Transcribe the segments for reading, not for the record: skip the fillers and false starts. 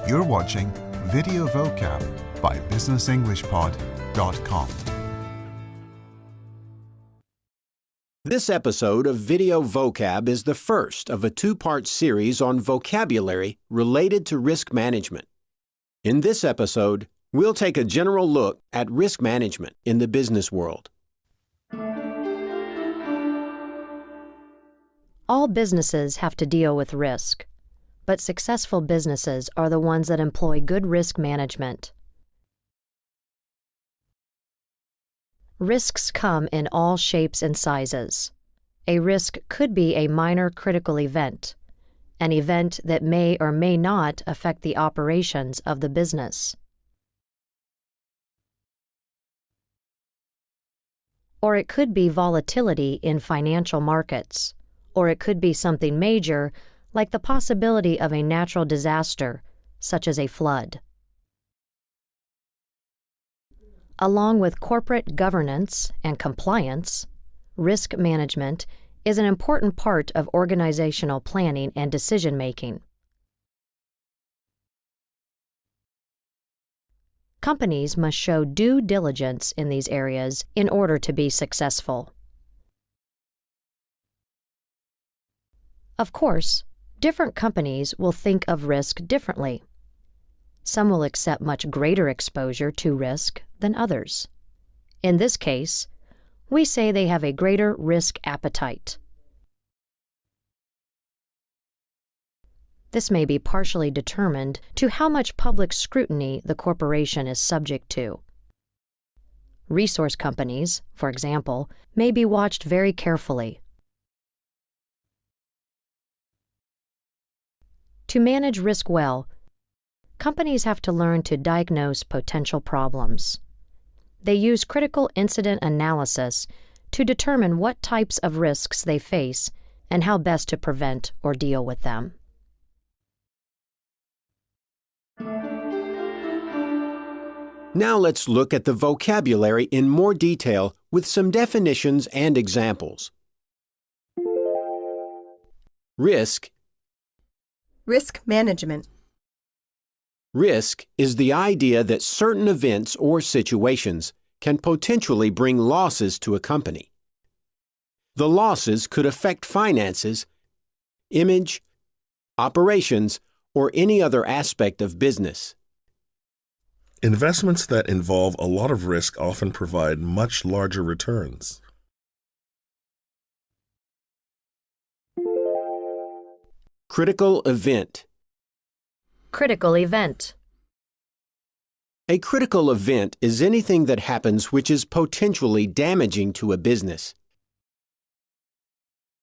You're watching Video Vocab by BusinessEnglishPod.com. This episode of Video Vocab is the first of a two-part series on vocabulary related to risk management. In this episode, we'll take a general look at risk management in the business world. All businesses have to deal with risk, but successful businesses are the ones that employ good risk management. Risks come in all shapes and sizes. A risk could be a minor critical event, an event that may or may not affect the operations of the business. Or it could be volatility in financial markets, or it could be something major like the possibility of a natural disaster, such as a flood. Along with corporate governance and compliance, risk management is an important part of organizational planning and decision-making. Companies must show due diligence in these areas in order to be successful. Of course, different companies will think of risk differently. Some will accept much greater exposure to risk than others. In this case, we say they have a greater risk appetite. This may be partially determined to how much public scrutiny the corporation is subject to. Resource companies, for example, may be watched very carefully. To manage risk well, companies have to learn to diagnose potential problems. They use critical incident analysis to determine what types of risks they face and how best to prevent or deal with them. Now let's look at the vocabulary in more detail with some definitions and examples. Risk. Risk management. Risk is the idea that certain events or situations can potentially bring losses to a company. The losses could affect finances, image, operations, or any other aspect of business. Investments that involve a lot of risk often provide much larger returns. Critical event. Critical event. A critical event is anything that happens which is potentially damaging to a business.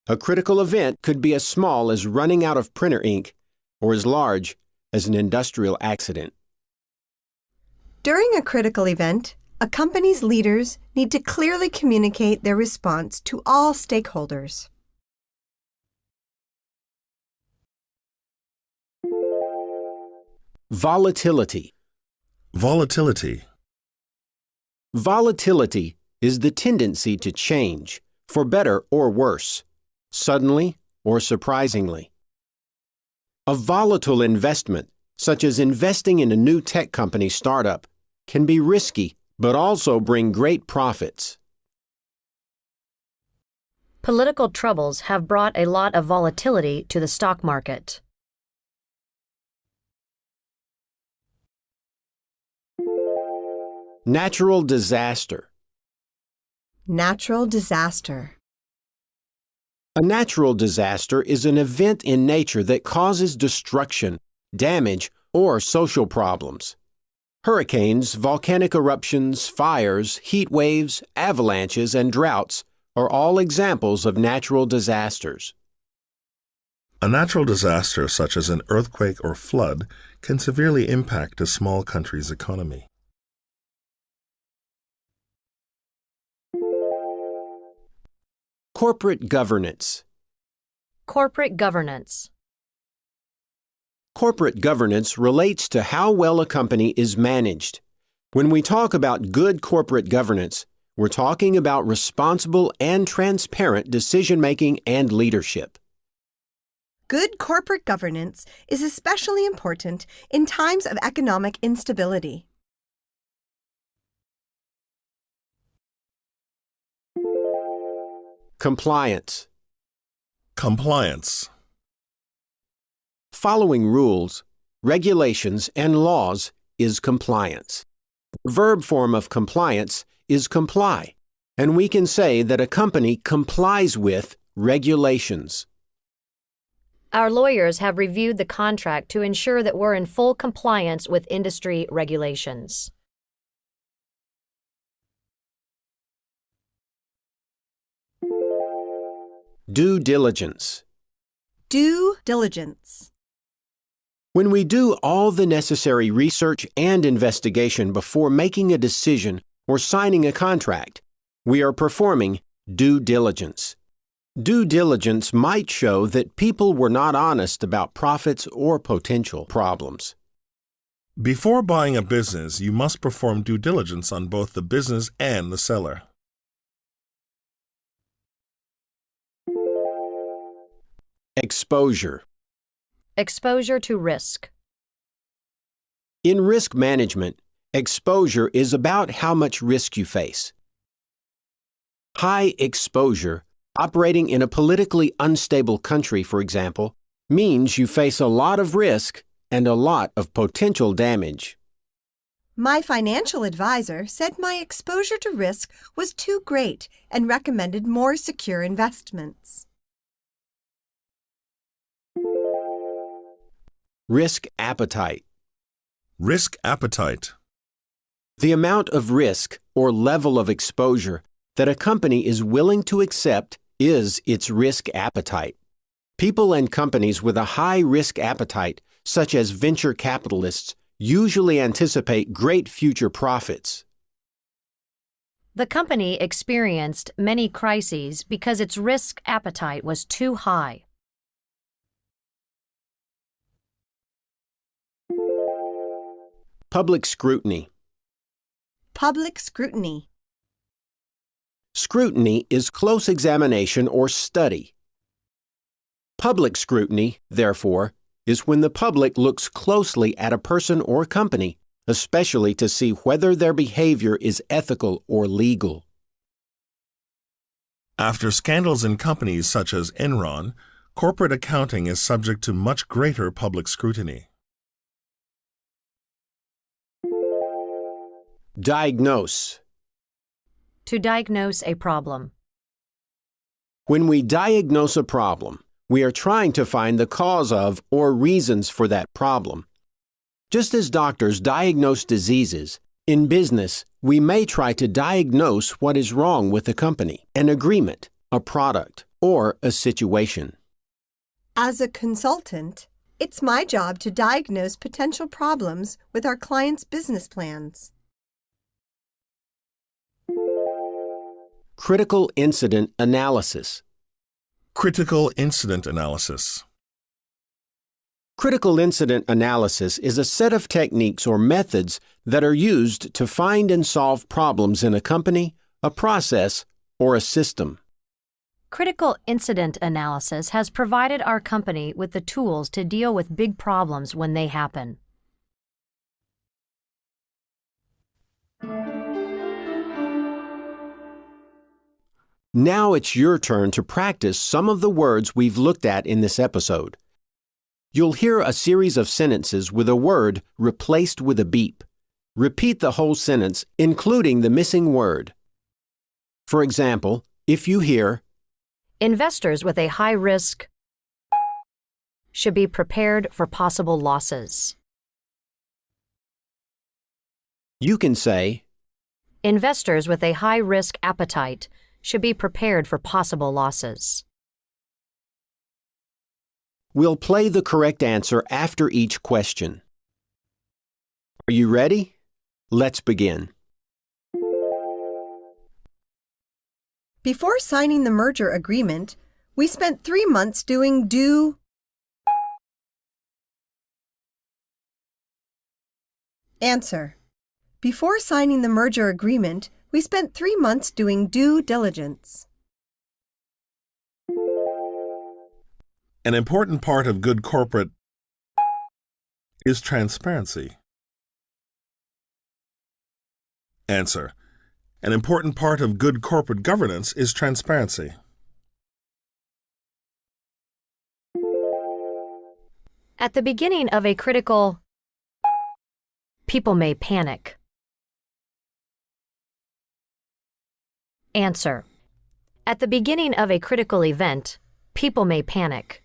A critical event could be as small as running out of printer ink or as large as an industrial accident. During a critical event, a company's leaders need to clearly communicate their response to all stakeholders. Volatility. Volatility. Volatility is the tendency to change, for better or worse, suddenly or surprisingly. A volatile investment, such as investing in a new tech company startup, can be risky but also bring great profits. Political troubles have brought a lot of volatility to the stock market. Natural disaster. Natural disaster. A natural disaster is an event in nature that causes destruction, damage, or social problems. Hurricanes, volcanic eruptions, fires, heat waves, avalanches, and droughts are all examples of natural disasters. A natural disaster such as an earthquake or flood can severely impact a small country's economy. Corporate governance. Corporate governance. Corporate governance relates to how well a company is managed. When we talk about good corporate governance, we're talking about responsible and transparent decision-making and leadership. Good corporate governance is especially important in times of economic instability. Compliance. Compliance. Following rules, regulations, and laws is compliance. The verb form of compliance is comply, and we can say that a company complies with regulations. Our lawyers have reviewed the contract to ensure that we're in full compliance with industry regulations. Due diligence. Due diligence. When we do all the necessary research and investigation before making a decision or signing a contract, we are performing due diligence. Due diligence might show that people were not honest about profits or potential problems. Before buying a business, you must perform due diligence on both the business and the seller. Exposure. Exposure to risk. In risk management, exposure is about how much risk you face. High exposure, operating in a politically unstable country, for example, means you face a lot of risk and a lot of potential damage. My financial advisor said my exposure to risk was too great and recommended more secure investments. Risk appetite. Risk appetite. The amount of risk or level of exposure that a company is willing to accept is its risk appetite. People and companies with a high risk appetite, such as venture capitalists, usually anticipate great future profits. The company experienced many crises because its risk appetite was too high. Public scrutiny. Public scrutiny. Scrutiny is close examination or study. Public scrutiny, therefore, is when the public looks closely at a person or company, especially to see whether their behavior is ethical or legal. After scandals in companies such as Enron, corporate accounting is subject to much greater public scrutiny. Diagnose. To diagnose a problem. When we diagnose a problem, we are trying to find the cause of or reasons for that problem. Just as doctors diagnose diseases, in business, we may try to diagnose what is wrong with a company, an agreement, a product, or a situation. As a consultant, it's my job to diagnose potential problems with our clients' business plans. Critical incident analysis. Critical incident analysis. Critical incident analysis is a set of techniques or methods that are used to find and solve problems in a company, a process, or a system. Critical incident analysis has provided our company with the tools to deal with big problems when they happen. Now it's your turn to practice some of the words we've looked at in this episode. You'll hear a series of sentences with a word replaced with a beep. Repeat the whole sentence, including the missing word. For example, if you hear, Investors with a high risk should be prepared for possible losses. you can say, Investors with a high risk appetite should be prepared for possible losses. We'll play the correct answer after each question. Are you ready? Let's begin. Before signing the merger agreement, we spent 3 months doing due. Answer. Before signing the merger agreement, we spent 3 months doing due diligence. An important part of good corporate is transparency. Answer. An important part of good corporate governance is transparency. At the beginning of a critical, people may panic. Answer. At the beginning of a critical event, people may panic.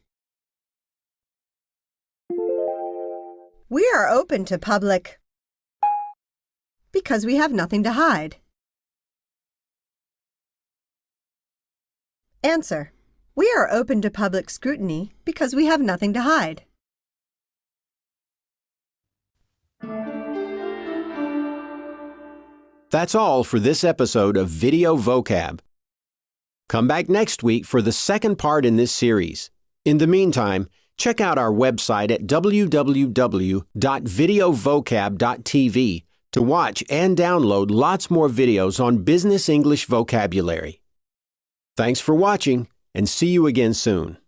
We are open to public because we have nothing to hide. Answer. We are open to public scrutiny because we have nothing to hide. That's all for this episode of Video Vocab. Come back next week for the second part in this series. In the meantime, check out our website at www.videovocab.tv to watch and download lots more videos on business English vocabulary. Thanks for watching, and see you again soon.